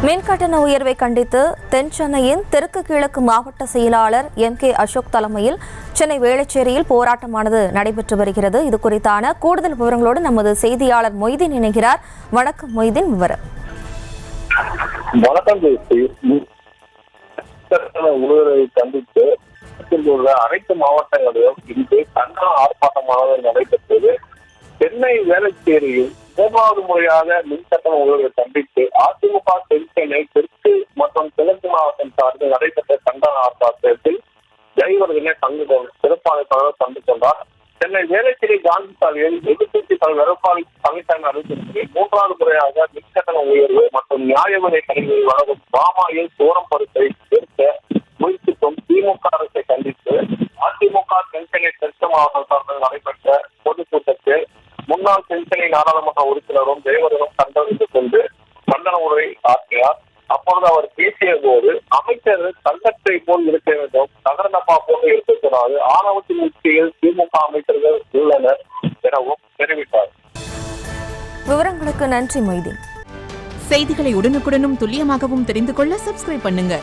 மின்கட்டண உயர்வை கண்டித்து தென் சென்னையின் தெற்கு கிழக்கு மாவட்ட செயலாளர் MK அசோக் தலைமையில் சென்னை வேளச்சேரியில் போராட்டமானது நடைபெற்று வருகிறது. இது குறித்தான கூடுதல் விவரங்களோடு நமது செய்தியாளர் மொய்தீன் இணைகிறார். வணக்கம் மொய்தீன், விவரம். வணக்கம். ஊழலை கண்டித்து அனைத்து மாவட்டங்களிலும் இன்று கண்டன ஆர்ப்பாட்டமானது நடைபெற்றது. சென்னை வேளச்சேரியில் 3வது முறையாக மின்கட்டண உயர்வை கண்டித்து அதிமுக தென்சென்னை தெற்கு மற்றும் கிழக்கு மாவட்டம் சார்பில் நடைபெற்ற கண்டன ஆர்ப்பாட்டத்தில் ஜெயவர்தனே சிறப்பாளர் கண்டு கொண்டார். சென்னை வேளச்சேரி காந்தி சாலையில் எதிர்கட்சி தலைவர் எடப்பாடி பழனிசாமி அறிவித்திருப்பது 3வது முறையாக மின்கட்டண உயர்வு மற்றும் நியாய விலை கல்வியை வழங்கும் பாமாயில் சோரம் பருத்தை சேர்க்க முயற்சிக்கும் திமுக அரசை கண்டித்து அதிமுக தென்சென்னை தெற்கு மாவட்டம் சார்பில் நடைபெற்ற பொதுக்கூட்டத்தில் முன்னாள் தென்சென்னை நாடாளுமன்ற உறுப்பினரும் ஜெயவர்தனும் கண்டறிந்து கொண்டு கண்டன உரையை ஆற்றினார். அப்பொழுது அவர் பேசிய போது அமைச்சர் கள்ளத்தை போல் இருக்க வேண்டும், தகரடப்பா போல இருக்கக்கூடாது, ஆணவத்தின் உச்சியில் திமுக அமைச்சர்கள் உள்ளனர் எனவும் தெரிவித்தார். விவரங்களுக்கு நன்றி மொய்தீன். செய்திகளை உடனுக்குடனும் துல்லியமாகவும் தெரிந்து கொள்ள சப்ஸ்கிரைப் பண்ணுங்க.